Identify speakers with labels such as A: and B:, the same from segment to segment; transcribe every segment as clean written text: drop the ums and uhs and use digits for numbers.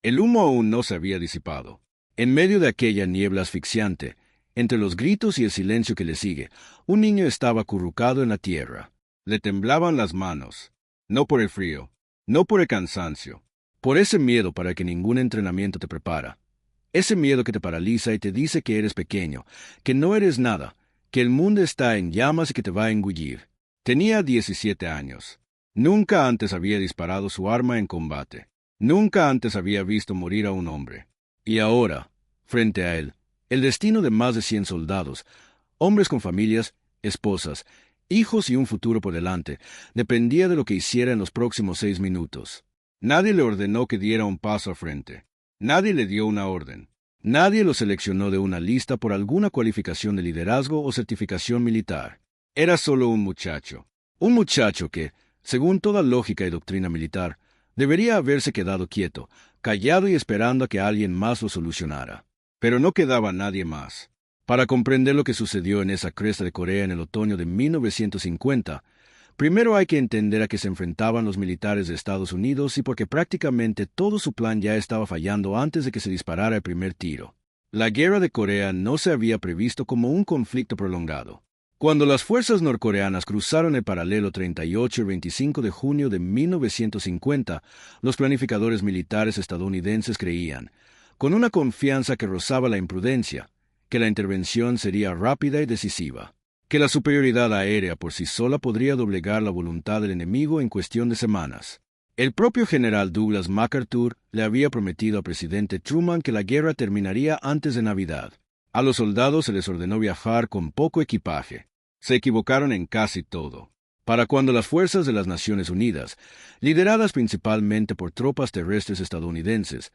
A: El humo aún no se había disipado. En medio de aquella niebla asfixiante, entre los gritos y el silencio que le sigue, un niño estaba acurrucado en la tierra. Le temblaban las manos, no por el frío, no por el cansancio, por ese miedo para el que ningún entrenamiento te prepara. Ese miedo que te paraliza y te dice que eres pequeño, que no eres nada, que el mundo está en llamas y que te va a engullir. Tenía 17 años. Nunca antes había disparado su arma en combate. Nunca antes había visto morir a un hombre. Y ahora, frente a él, el destino de más de 100 soldados, hombres con familias, esposas, hijos y un futuro por delante, dependía de lo que hiciera en los próximos 6 minutos. Nadie le ordenó que diera un paso al frente. Nadie le dio una orden. Nadie lo seleccionó de una lista por alguna cualificación de liderazgo o certificación militar. Era solo un muchacho. Un muchacho que, según toda lógica y doctrina militar, debería haberse quedado quieto, callado y esperando a que alguien más lo solucionara. Pero no quedaba nadie más. Para comprender lo que sucedió en esa cresta de Corea en el otoño de 1950, primero hay que entender a qué se enfrentaban los militares de Estados Unidos y porque prácticamente todo su plan ya estaba fallando antes de que se disparara el primer tiro. La guerra de Corea no se había previsto como un conflicto prolongado. Cuando las fuerzas norcoreanas cruzaron el paralelo 38 el 25 de junio de 1950, los planificadores militares estadounidenses creían, con una confianza que rozaba la imprudencia, que la intervención sería rápida y decisiva, que la superioridad aérea por sí sola podría doblegar la voluntad del enemigo en cuestión de semanas. El propio general Douglas MacArthur le había prometido al presidente Truman que la guerra terminaría antes de Navidad. A los soldados se les ordenó viajar con poco equipaje. Se equivocaron en casi todo. Para cuando las fuerzas de las Naciones Unidas, lideradas principalmente por tropas terrestres estadounidenses,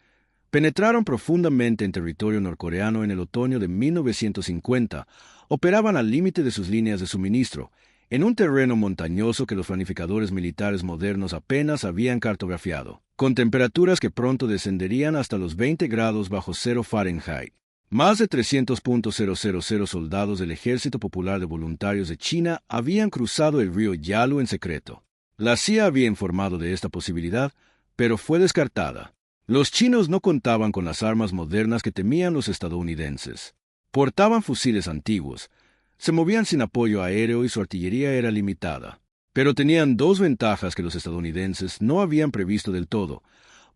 A: penetraron profundamente en territorio norcoreano en el otoño de 1950, operaban al límite de sus líneas de suministro, en un terreno montañoso que los planificadores militares modernos apenas habían cartografiado, con temperaturas que pronto descenderían hasta los 20 grados bajo cero Fahrenheit. Más de 300.000 soldados del Ejército Popular de Voluntarios de China habían cruzado el río Yalu en secreto. La CIA había informado de esta posibilidad, pero fue descartada. Los chinos no contaban con las armas modernas que temían los estadounidenses. Portaban fusiles antiguos, se movían sin apoyo aéreo y su artillería era limitada. Pero tenían dos ventajas que los estadounidenses no habían previsto del todo: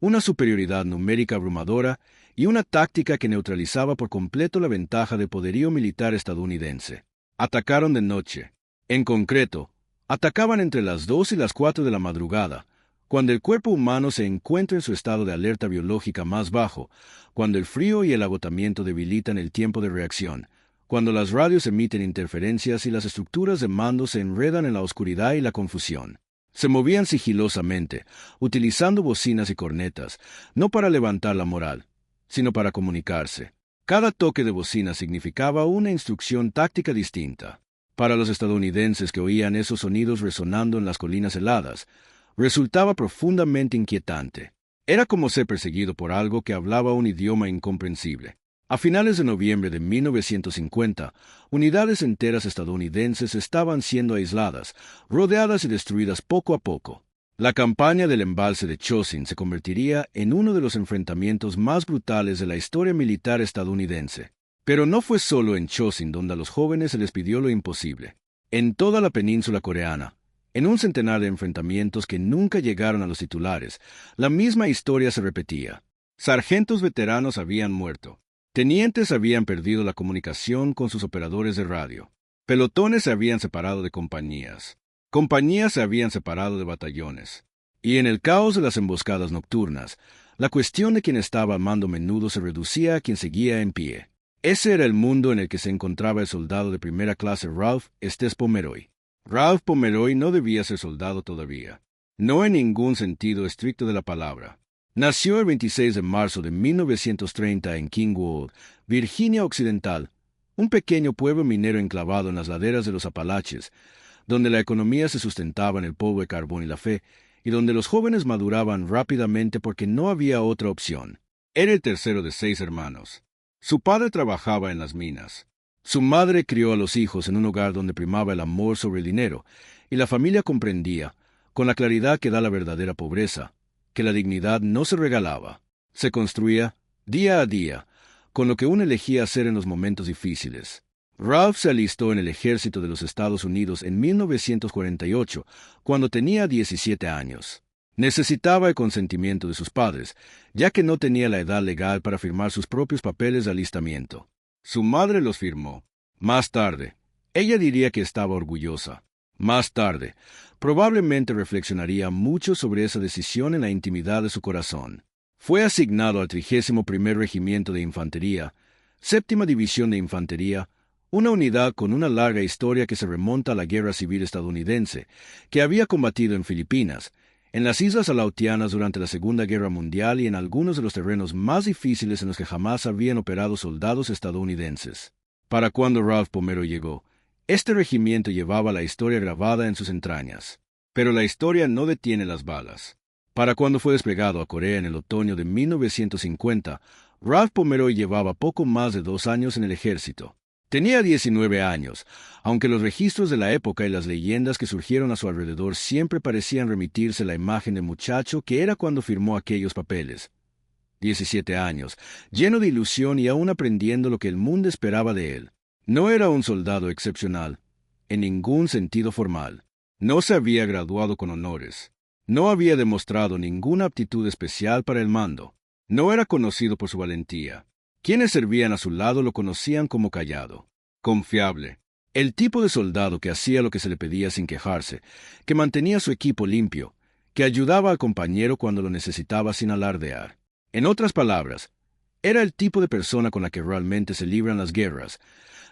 A: una superioridad numérica abrumadora y una táctica que neutralizaba por completo la ventaja de poderío militar estadounidense. Atacaron de noche. En concreto, atacaban entre las 2 y las 4 de la madrugada, cuando el cuerpo humano se encuentra en su estado de alerta biológica más bajo, cuando el frío y el agotamiento debilitan el tiempo de reacción, cuando las radios emiten interferencias y las estructuras de mando se enredan en la oscuridad y la confusión. Se movían sigilosamente, utilizando bocinas y cornetas, no para levantar la moral, sino para comunicarse. Cada toque de bocina significaba una instrucción táctica distinta. Para los estadounidenses que oían esos sonidos resonando en las colinas heladas, resultaba profundamente inquietante. Era como ser perseguido por algo que hablaba un idioma incomprensible. A finales de noviembre de 1950, unidades enteras estadounidenses estaban siendo aisladas, rodeadas y destruidas poco a poco. La campaña del embalse de Chosin se convertiría en uno de los enfrentamientos más brutales de la historia militar estadounidense. Pero no fue solo en Chosin donde a los jóvenes se les pidió lo imposible. En toda la península coreana, en un centenar de enfrentamientos que nunca llegaron a los titulares, la misma historia se repetía. Sargentos veteranos habían muerto. Tenientes habían perdido la comunicación con sus operadores de radio. Pelotones se habían separado de compañías. Compañías se habían separado de batallones. Y en el caos de las emboscadas nocturnas, la cuestión de quién estaba al mando menudo se reducía a quien seguía en pie. Ese era el mundo en el que se encontraba el soldado de primera clase Ralph Estes Pomeroy. Ralph Pomeroy no debía ser soldado todavía. No en ningún sentido estricto de la palabra. Nació el 26 de marzo de 1930 en Kingwood, Virginia Occidental, un pequeño pueblo minero enclavado en las laderas de los Apalaches, donde la economía se sustentaba en el polvo de carbón y la fe, y donde los jóvenes maduraban rápidamente porque no había otra opción. Era el tercero de 6 hermanos. Su padre trabajaba en las minas. Su madre crió a los hijos en un hogar donde primaba el amor sobre el dinero, y la familia comprendía, con la claridad que da la verdadera pobreza, que la dignidad no se regalaba. Se construía, día a día, con lo que uno elegía hacer en los momentos difíciles. Ralph se alistó en el ejército de los Estados Unidos en 1948, cuando tenía 17 años. Necesitaba el consentimiento de sus padres, ya que no tenía la edad legal para firmar sus propios papeles de alistamiento. Su madre los firmó. Más tarde, ella diría que estaba orgullosa. Más tarde, probablemente reflexionaría mucho sobre esa decisión en la intimidad de su corazón. Fue asignado al 31º Regimiento de Infantería, 7ª División de Infantería, una unidad con una larga historia que se remonta a la Guerra Civil estadounidense, que había combatido en Filipinas, en las Islas Aleutianas durante la Segunda Guerra Mundial y en algunos de los terrenos más difíciles en los que jamás habían operado soldados estadounidenses. Para cuando Ralph Pomero llegó, este regimiento llevaba la historia grabada en sus entrañas. Pero la historia no detiene las balas. Para cuando fue desplegado a Corea en el otoño de 1950, Ralph Pomeroy llevaba poco más de 2 años en el ejército. Tenía 19 años, aunque los registros de la época y las leyendas que surgieron a su alrededor siempre parecían remitirse a la imagen del muchacho que era cuando firmó aquellos papeles. 17 años, lleno de ilusión y aún aprendiendo lo que el mundo esperaba de él. No era un soldado excepcional, en ningún sentido formal. No se había graduado con honores. No había demostrado ninguna aptitud especial para el mando. No era conocido por su valentía. Quienes servían a su lado lo conocían como callado, confiable, el tipo de soldado que hacía lo que se le pedía sin quejarse, que mantenía su equipo limpio, que ayudaba al compañero cuando lo necesitaba sin alardear. En otras palabras, era el tipo de persona con la que realmente se libran las guerras,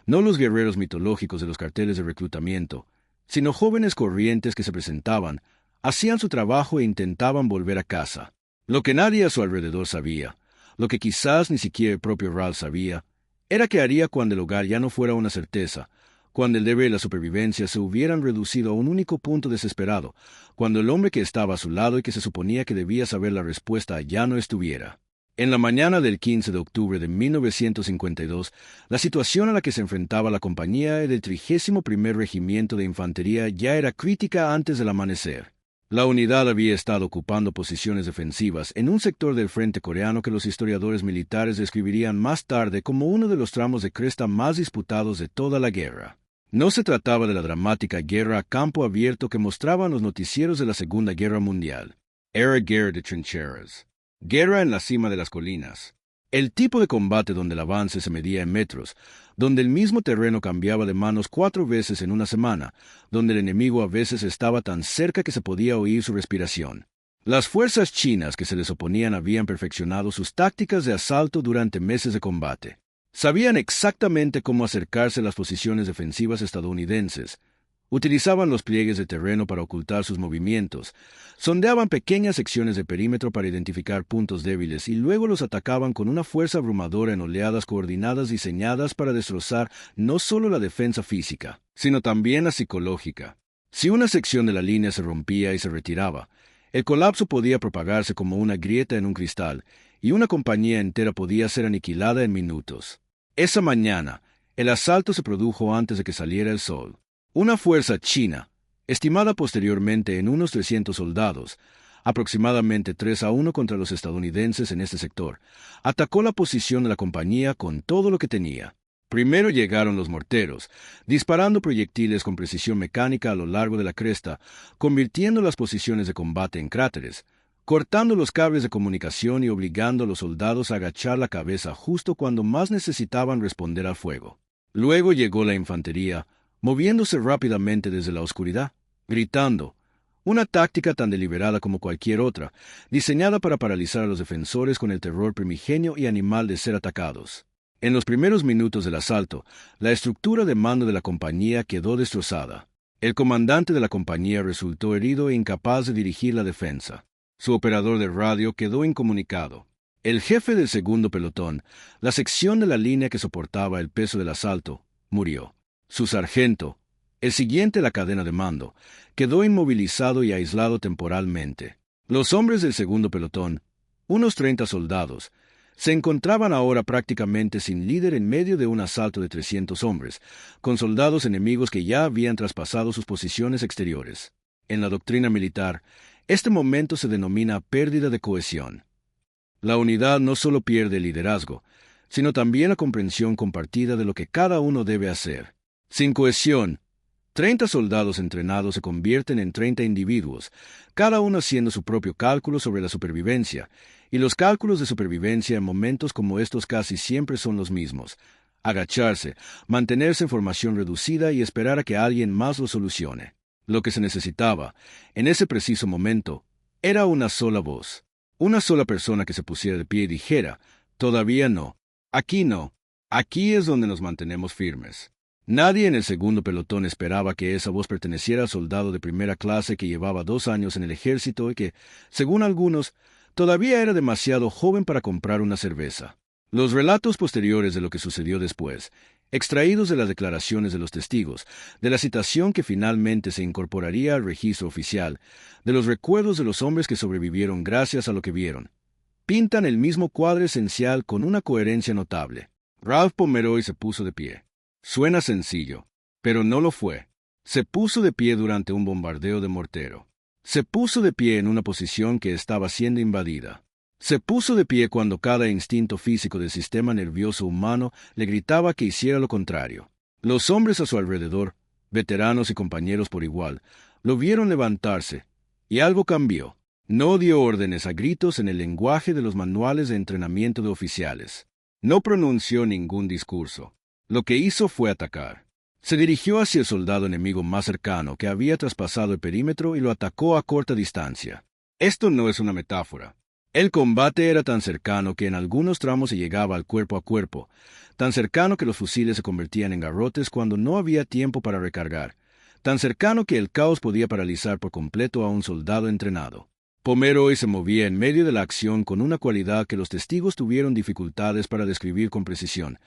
A: no los guerreros mitológicos de los carteles de reclutamiento, sino jóvenes corrientes que se presentaban, hacían su trabajo e intentaban volver a casa. Lo que nadie a su alrededor sabía, lo que quizás ni siquiera el propio Ralph sabía, era que haría cuando el hogar ya no fuera una certeza, cuando el deber y la supervivencia se hubieran reducido a un único punto desesperado, cuando el hombre que estaba a su lado y que se suponía que debía saber la respuesta ya no estuviera. En la mañana del 15 de octubre de 1952, la situación a la que se enfrentaba la compañía del 31º Regimiento de Infantería ya era crítica antes del amanecer. La unidad había estado ocupando posiciones defensivas en un sector del frente coreano que los historiadores militares describirían más tarde como uno de los tramos de cresta más disputados de toda la guerra. No se trataba de la dramática guerra a campo abierto que mostraban los noticieros de la Segunda Guerra Mundial. Era guerra de trincheras. Guerra en la cima de las colinas. El tipo de combate donde el avance se medía en metros, donde el mismo terreno cambiaba de manos 4 veces en una semana, donde el enemigo a veces estaba tan cerca que se podía oír su respiración. Las fuerzas chinas que se les oponían habían perfeccionado sus tácticas de asalto durante meses de combate. Sabían exactamente cómo acercarse a las posiciones defensivas estadounidenses. Utilizaban los pliegues de terreno para ocultar sus movimientos, sondeaban pequeñas secciones de perímetro para identificar puntos débiles y luego los atacaban con una fuerza abrumadora en oleadas coordinadas diseñadas para destrozar no solo la defensa física, sino también la psicológica. Si una sección de la línea se rompía y se retiraba, el colapso podía propagarse como una grieta en un cristal, y una compañía entera podía ser aniquilada en minutos. Esa mañana, el asalto se produjo antes de que saliera el sol. Una fuerza china, estimada posteriormente en unos 300 soldados, aproximadamente 3-1 contra los estadounidenses en este sector, atacó la posición de la compañía con todo lo que tenía. Primero llegaron los morteros, disparando proyectiles con precisión mecánica a lo largo de la cresta, convirtiendo las posiciones de combate en cráteres, cortando los cables de comunicación y obligando a los soldados a agachar la cabeza justo cuando más necesitaban responder al fuego. Luego llegó la infantería, moviéndose rápidamente desde la oscuridad, gritando, una táctica tan deliberada como cualquier otra, diseñada para paralizar a los defensores con el terror primigenio y animal de ser atacados. En los primeros minutos del asalto, la estructura de mando de la compañía quedó destrozada. El comandante de la compañía resultó herido e incapaz de dirigir la defensa. Su operador de radio quedó incomunicado. El jefe del segundo pelotón, la sección de la línea que soportaba el peso del asalto, murió. Su sargento, el siguiente a la cadena de mando, quedó inmovilizado y aislado temporalmente. Los hombres del segundo pelotón, unos 30 soldados, se encontraban ahora prácticamente sin líder en medio de un asalto de 300 hombres, con soldados enemigos que ya habían traspasado sus posiciones exteriores. En la doctrina militar, este momento se denomina pérdida de cohesión. La unidad no solo pierde el liderazgo, sino también la comprensión compartida de lo que cada uno debe hacer. Sin cohesión, 30 soldados entrenados se convierten en 30 individuos, cada uno haciendo su propio cálculo sobre la supervivencia, y los cálculos de supervivencia en momentos como estos casi siempre son los mismos: agacharse, mantenerse en formación reducida y esperar a que alguien más lo solucione. Lo que se necesitaba, en ese preciso momento, era una sola voz. Una sola persona que se pusiera de pie y dijera: todavía no. Aquí no. Aquí es donde nos mantenemos firmes. Nadie en el segundo pelotón esperaba que esa voz perteneciera al soldado de primera clase que llevaba 2 años en el ejército y que, según algunos, todavía era demasiado joven para comprar una cerveza. Los relatos posteriores de lo que sucedió después, extraídos de las declaraciones de los testigos, de la citación que finalmente se incorporaría al registro oficial, de los recuerdos de los hombres que sobrevivieron gracias a lo que vieron, pintan el mismo cuadro esencial con una coherencia notable. Ralph Pomeroy se puso de pie. Suena sencillo, pero no lo fue. Se puso de pie durante un bombardeo de mortero. Se puso de pie en una posición que estaba siendo invadida. Se puso de pie cuando cada instinto físico del sistema nervioso humano le gritaba que hiciera lo contrario. Los hombres a su alrededor, veteranos y compañeros por igual, lo vieron levantarse, y algo cambió. No dio órdenes a gritos en el lenguaje de los manuales de entrenamiento de oficiales. No pronunció ningún discurso. Lo que hizo fue atacar. Se dirigió hacia el soldado enemigo más cercano que había traspasado el perímetro y lo atacó a corta distancia. Esto no es una metáfora. El combate era tan cercano que en algunos tramos se llegaba al cuerpo a cuerpo, tan cercano que los fusiles se convertían en garrotes cuando no había tiempo para recargar, tan cercano que el caos podía paralizar por completo a un soldado entrenado. Pomeroy se movía en medio de la acción con una cualidad que los testigos tuvieron dificultades para describir con precisión.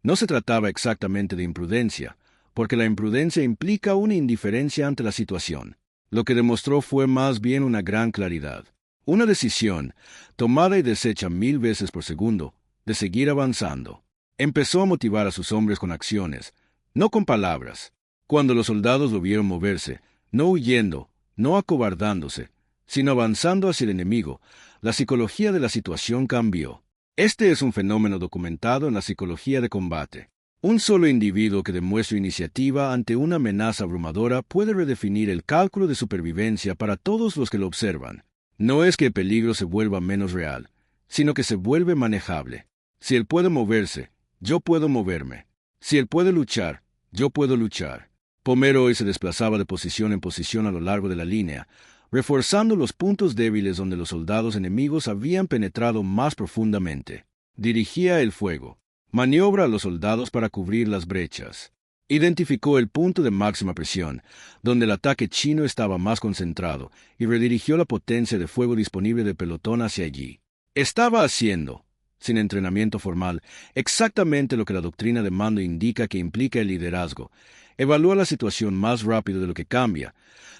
A: No se trataba exactamente de imprudencia, porque la imprudencia implica una indiferencia ante la situación. Lo que demostró fue más bien una gran claridad. Una decisión, tomada y deshecha 1000 veces por segundo, de seguir avanzando. Empezó a motivar a sus hombres con acciones, no con palabras. Cuando los soldados lo vieron moverse, no huyendo, no acobardándose, sino avanzando hacia el enemigo, la psicología de la situación cambió. Este es un fenómeno documentado en la psicología de combate. Un solo individuo que demuestre iniciativa ante una amenaza abrumadora puede redefinir el cálculo de supervivencia para todos los que lo observan. No es que el peligro se vuelva menos real, sino que se vuelve manejable. Si él puede moverse, yo puedo moverme. Si él puede luchar, yo puedo luchar. Pomeroy se desplazaba de posición en posición a lo largo de la línea, reforzando los puntos débiles donde los soldados enemigos habían penetrado más profundamente. Dirigía el fuego. Maniobra a los soldados para cubrir las brechas. Identificó el punto de máxima presión, donde el ataque chino estaba más concentrado, y redirigió la potencia de fuego disponible del pelotón hacia allí. Estaba haciendo, sin entrenamiento formal, exactamente lo que la doctrina de mando indica que implica el liderazgo. Evalúa la situación más rápido de lo que cambia.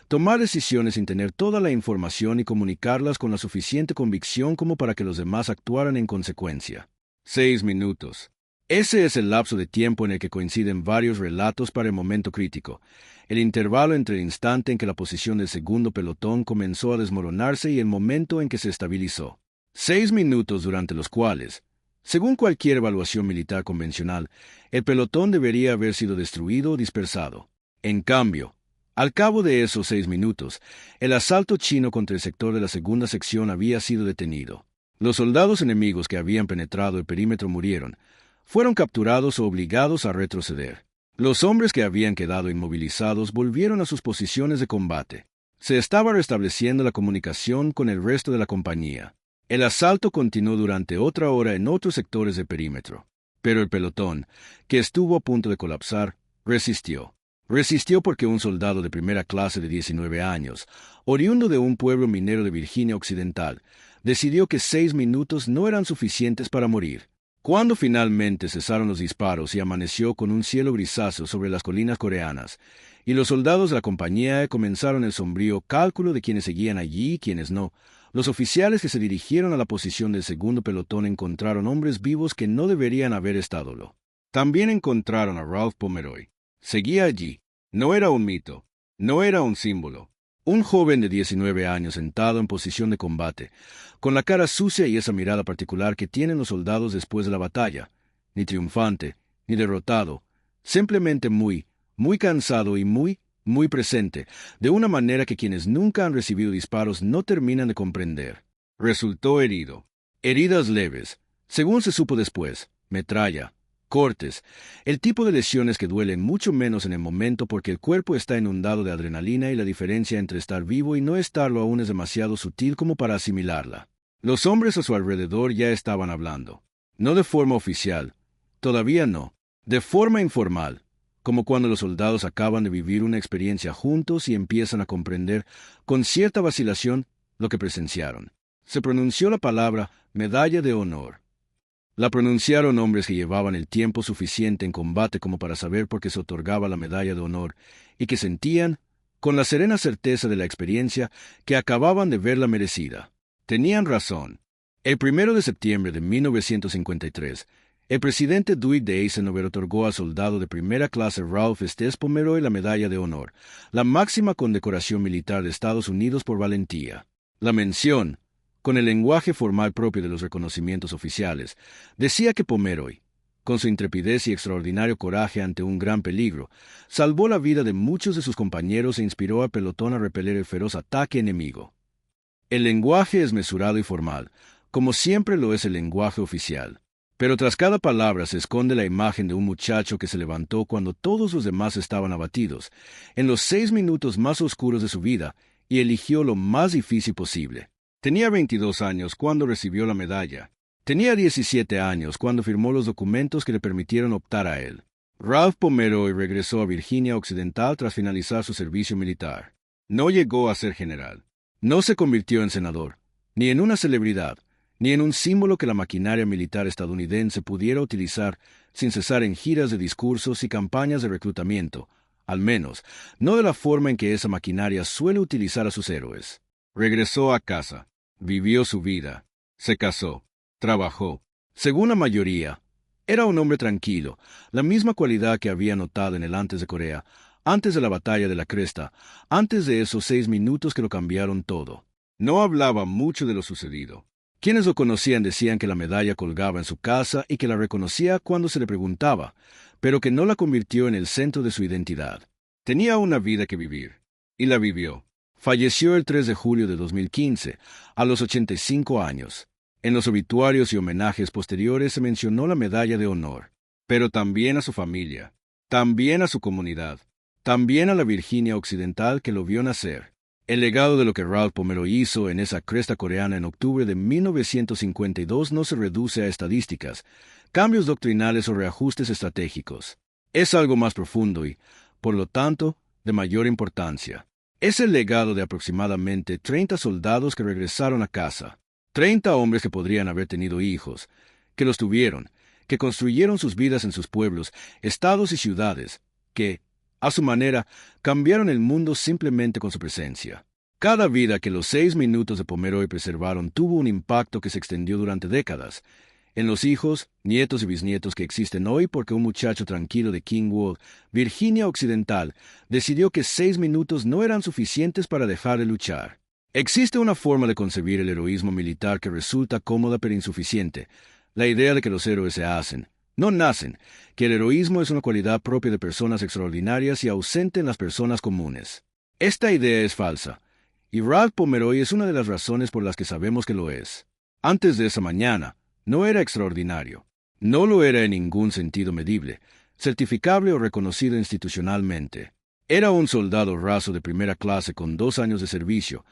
A: Tomar decisiones sin tener toda la información y comunicarlas con la suficiente convicción como para que los demás actuaran en consecuencia. 6 minutos. Ese es el lapso de tiempo en el que coinciden varios relatos para el momento crítico, el intervalo entre el instante en que la posición del segundo pelotón comenzó a desmoronarse y el momento en que se estabilizó. 6 minutos durante los cuales, según cualquier evaluación militar convencional, el pelotón debería haber sido destruido o dispersado. En cambio, al cabo de esos 6 minutos, el asalto chino contra el sector de la segunda sección había sido detenido. Los soldados enemigos que habían penetrado el perímetro murieron, fueron capturados o obligados a retroceder. Los hombres que habían quedado inmovilizados volvieron a sus posiciones de combate. Se estaba restableciendo la comunicación con el resto de la compañía. El asalto continuó durante otra hora en otros sectores del perímetro. Pero el pelotón, que estuvo a punto de colapsar, resistió. Resistió porque un soldado de primera clase de 19 años, oriundo de un pueblo minero de Virginia Occidental, decidió que 6 minutos no eran suficientes para morir. Cuando finalmente cesaron los disparos y amaneció con un cielo grisáceo sobre las colinas coreanas, y los soldados de la compañía comenzaron el sombrío cálculo de quienes seguían allí y quienes no, los oficiales que se dirigieron a la posición del segundo pelotón encontraron hombres vivos que no deberían haber estado. También encontraron a Ralph Pomeroy. Seguía allí. No era un mito. No era un símbolo. Un joven de 19 años sentado en posición de combate, con la cara sucia y esa mirada particular que tienen los soldados después de la batalla, ni triunfante, ni derrotado, simplemente muy cansado y muy presente, de una manera que quienes nunca han recibido disparos no terminan de comprender. Resultó herido. Heridas leves, según se supo después, metralla, cortes, el tipo de lesiones que duelen mucho menos en el momento porque el cuerpo está inundado de adrenalina y la diferencia entre estar vivo y no estarlo aún es demasiado sutil como para asimilarla. Los hombres a su alrededor ya estaban hablando. No de forma oficial, todavía no, de forma informal, como cuando los soldados acaban de vivir una experiencia juntos y empiezan a comprender, con cierta vacilación, lo que presenciaron. Se pronunció la palabra medalla de honor. La pronunciaron hombres que llevaban el tiempo suficiente en combate como para saber por qué se otorgaba la medalla de honor, y que sentían, con la serena certeza de la experiencia, que acababan de verla merecida. Tenían razón. El 1 de septiembre de 1953, el presidente Dwight D. Eisenhower otorgó al soldado de primera clase Ralph Estes Pomeroy la medalla de honor, la máxima condecoración militar de Estados Unidos por valentía. La mención, con el lenguaje formal propio de los reconocimientos oficiales, decía que Pomeroy, con su intrepidez y extraordinario coraje ante un gran peligro, salvó la vida de muchos de sus compañeros e inspiró al pelotón a repeler el feroz ataque enemigo. El lenguaje es mesurado y formal, como siempre lo es el lenguaje oficial. Pero tras cada palabra se esconde la imagen de un muchacho que se levantó cuando todos los demás estaban abatidos, en los 6 minutos más oscuros de su vida, y eligió lo más difícil posible. Tenía 22 años cuando recibió la medalla. Tenía 17 años cuando firmó los documentos que le permitieron optar a él. Ralph Pomeroy regresó a Virginia Occidental tras finalizar su servicio militar. No llegó a ser general. No se convirtió en senador, ni en una celebridad, ni en un símbolo que la maquinaria militar estadounidense pudiera utilizar sin cesar en giras de discursos y campañas de reclutamiento, al menos, no de la forma en que esa maquinaria suele utilizar a sus héroes. Regresó a casa. Vivió su vida, se casó, trabajó. Según la mayoría, era un hombre tranquilo, la misma cualidad que había notado en el antes de Corea, antes de la batalla de la Cresta, antes de esos 6 minutos que lo cambiaron todo. No hablaba mucho de lo sucedido. Quienes lo conocían decían que la medalla colgaba en su casa y que la reconocía cuando se le preguntaba, pero que no la convirtió en el centro de su identidad. Tenía una vida que vivir, y la vivió. Falleció el 3 de julio de 2015, a los 85 años. En los obituarios y homenajes posteriores se mencionó la medalla de honor, pero también a su familia, también a su comunidad, también a la Virginia Occidental que lo vio nacer. El legado de lo que Ralph Pomeroy hizo en esa cresta coreana en octubre de 1952 no se reduce a estadísticas, cambios doctrinales o reajustes estratégicos. Es algo más profundo y, por lo tanto, de mayor importancia. Es el legado de aproximadamente 30 soldados que regresaron a casa, 30 hombres que podrían haber tenido hijos, que los tuvieron, que construyeron sus vidas en sus pueblos, estados y ciudades, que, a su manera, cambiaron el mundo simplemente con su presencia. Cada vida que los 6 minutos de Pomeroy preservaron tuvo un impacto que se extendió durante décadas, en los hijos, nietos y bisnietos que existen hoy porque un muchacho tranquilo de Kingwood, Virginia Occidental, decidió que 6 minutos no eran suficientes para dejar de luchar. Existe una forma de concebir el heroísmo militar que resulta cómoda pero insuficiente, la idea de que los héroes se hacen, no nacen, que el heroísmo es una cualidad propia de personas extraordinarias y ausente en las personas comunes. Esta idea es falsa, y Ralph Pomeroy es una de las razones por las que sabemos que lo es. Antes de esa mañana, no era extraordinario. No lo era en ningún sentido medible, certificable o reconocido institucionalmente. Era un soldado raso de primera clase con 2 años de servicio,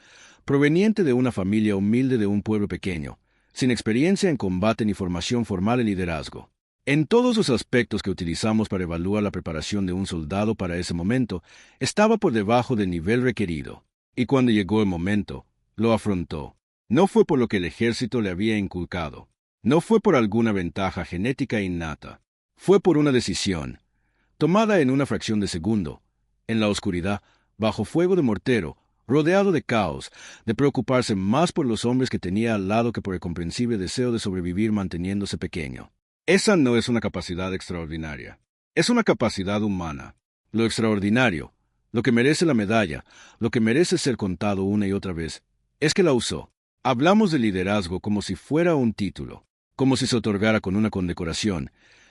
A: proveniente de una familia humilde de un pueblo pequeño, sin experiencia en combate ni formación formal en liderazgo. En todos los aspectos que utilizamos para evaluar la preparación de un soldado para ese momento, estaba por debajo del nivel requerido. Y cuando llegó el momento, lo afrontó. No fue por lo que el ejército le había inculcado. No fue por alguna ventaja genética innata. Fue por una decisión, tomada en una fracción de segundo, en la oscuridad, bajo fuego de mortero, rodeado de caos, de preocuparse más por los hombres que tenía al lado que por el comprensible deseo de sobrevivir manteniéndose pequeño. Esa no es una capacidad extraordinaria. Es una capacidad humana. Lo extraordinario, Lo que merece la medalla, lo que merece ser contado una y otra vez, es que la usó. Hablamos de liderazgo como si fuera un título, como si se otorgara con una condecoración,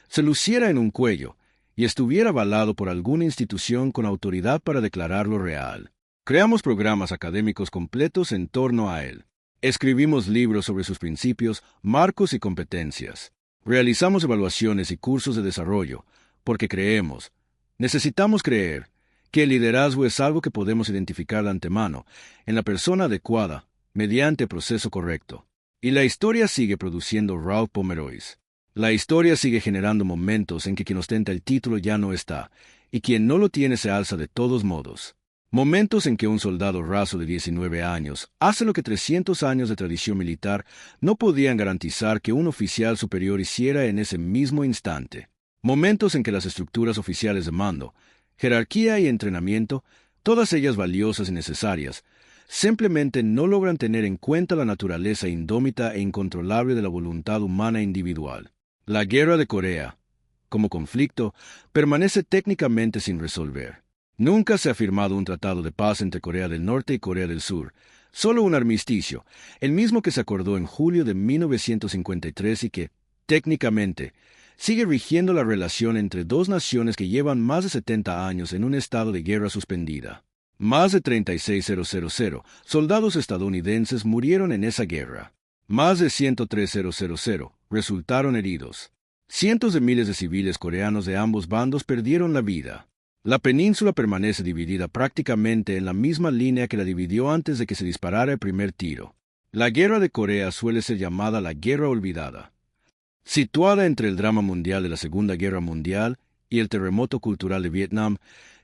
A: se luciera en un cuello y estuviera avalado por alguna institución con autoridad para declararlo real. Creamos programas académicos completos en torno a él. Escribimos libros sobre sus principios, marcos y competencias. Realizamos evaluaciones y cursos de desarrollo, porque necesitamos creer, que el liderazgo es algo que podemos identificar de antemano, en la persona adecuada, mediante proceso correcto. Y la historia sigue produciendo Ralph Pomeroy's. La historia sigue generando momentos en que quien ostenta el título ya no está, y quien no lo tiene se alza de todos modos. Momentos en que un soldado raso de 19 años hace lo que 300 años de tradición militar no podían garantizar que un oficial superior hiciera en ese mismo instante. Momentos en que las estructuras oficiales de mando, jerarquía y entrenamiento, todas ellas valiosas y necesarias, simplemente no logran tener en cuenta la naturaleza indómita e incontrolable de la voluntad humana individual. La Guerra de Corea, como conflicto, permanece técnicamente sin resolver. Nunca se ha firmado un tratado de paz entre Corea del Norte y Corea del Sur, solo un armisticio, el mismo que se acordó en julio de 1953 y que, técnicamente, sigue rigiendo la relación entre dos naciones que llevan más de 70 años en un estado de guerra suspendida. Más de 36,000 soldados estadounidenses murieron en esa guerra. Más de 103,000 resultaron heridos. Cientos de miles de civiles coreanos de ambos bandos perdieron la vida. La península permanece dividida prácticamente en la misma línea que la dividió antes de que se disparara el primer tiro. La Guerra de Corea suele ser llamada la Guerra Olvidada. Situada entre el drama mundial de la Segunda Guerra Mundial y el terremoto cultural de Vietnam,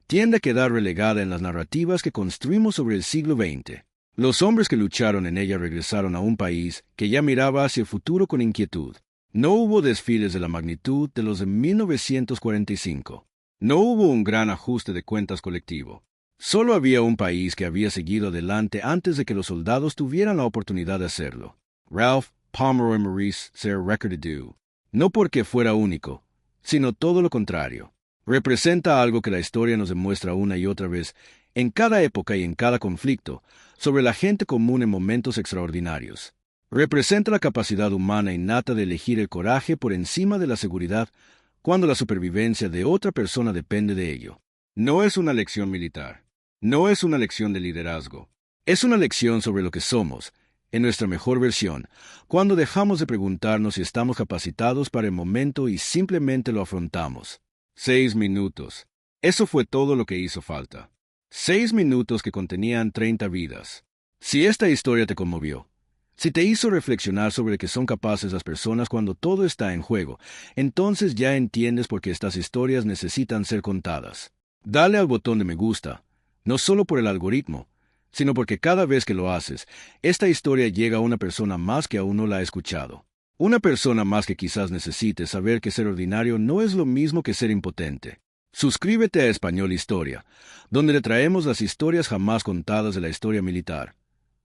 A: tiende a quedar relegada en las narrativas que construimos sobre el siglo XX. Los hombres que lucharon en ella regresaron a un país que ya miraba hacia el futuro con inquietud. No hubo desfiles de la magnitud de los de 1945. No hubo un gran ajuste de cuentas colectivo. Solo había un país que había seguido adelante antes de que los soldados tuvieran la oportunidad de hacerlo. Ralph Pomeroy Maurice Ser Record-a-Do. No porque fuera único, sino todo lo contrario. Representa algo que la historia nos demuestra una y otra vez, en cada época y en cada conflicto, sobre la gente común en momentos extraordinarios. Representa la capacidad humana innata de elegir el coraje por encima de la seguridad cuando la supervivencia de otra persona depende de ello. No es una lección militar. No es una lección de liderazgo. Es una lección sobre lo que somos, en nuestra mejor versión, cuando dejamos de preguntarnos si estamos capacitados para el momento y simplemente lo afrontamos. 6 minutos. Eso fue todo lo que hizo falta. 6 minutos que contenían 30 vidas. Si esta historia te conmovió, si te hizo reflexionar sobre qué son capaces las personas cuando todo está en juego, entonces ya entiendes por qué estas historias necesitan ser contadas. Dale al botón de me gusta, no solo por el algoritmo, sino porque cada vez que lo haces, esta historia llega a una persona más que aún no la ha escuchado. Una persona más que quizás necesite saber que ser ordinario no es lo mismo que ser impotente. Suscríbete a Español Historia, donde le traemos las historias jamás contadas de la historia militar.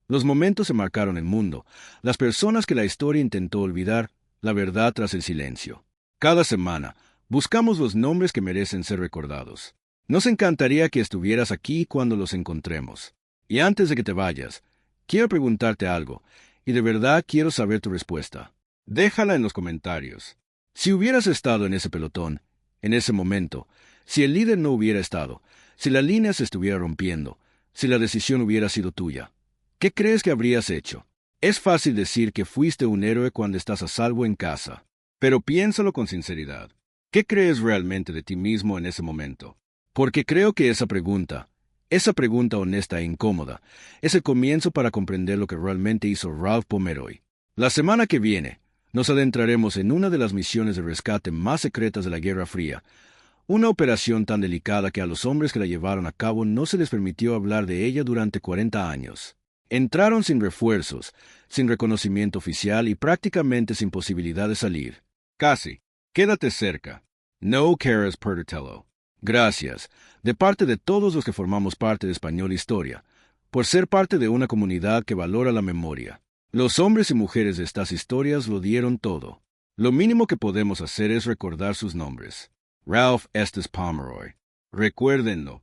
A: Los momentos que marcaron el mundo, las personas que la historia intentó olvidar, la verdad tras el silencio. Cada semana, buscamos los nombres que merecen ser recordados. Nos encantaría que estuvieras aquí cuando los encontremos. Y antes de que te vayas, quiero preguntarte algo, y de verdad quiero saber tu respuesta. Déjala en los comentarios. Si hubieras estado en ese pelotón, en ese momento, si el líder no hubiera estado, si la línea se estuviera rompiendo, si la decisión hubiera sido tuya, ¿qué crees que habrías hecho? Es fácil decir que fuiste un héroe cuando estás a salvo en casa, pero piénsalo con sinceridad. ¿Qué crees realmente de ti mismo en ese momento? Porque creo que esa pregunta honesta e incómoda, es el comienzo para comprender lo que realmente hizo Ralph Pomeroy. La semana que viene, nos adentraremos en una de las misiones de rescate más secretas de la Guerra Fría, una operación tan delicada que a los hombres que la llevaron a cabo no se les permitió hablar de ella durante 40 años. Entraron sin refuerzos, sin reconocimiento oficial y prácticamente sin posibilidad de salir. Casi. Quédate cerca. No cares perderlo. Gracias, de parte de todos los que formamos parte de Español Historia, por ser parte de una comunidad que valora la memoria. Los hombres y mujeres de estas historias lo dieron todo. Lo mínimo que podemos hacer es recordar sus nombres. Ralph Estes Pomeroy. Recuérdenlo.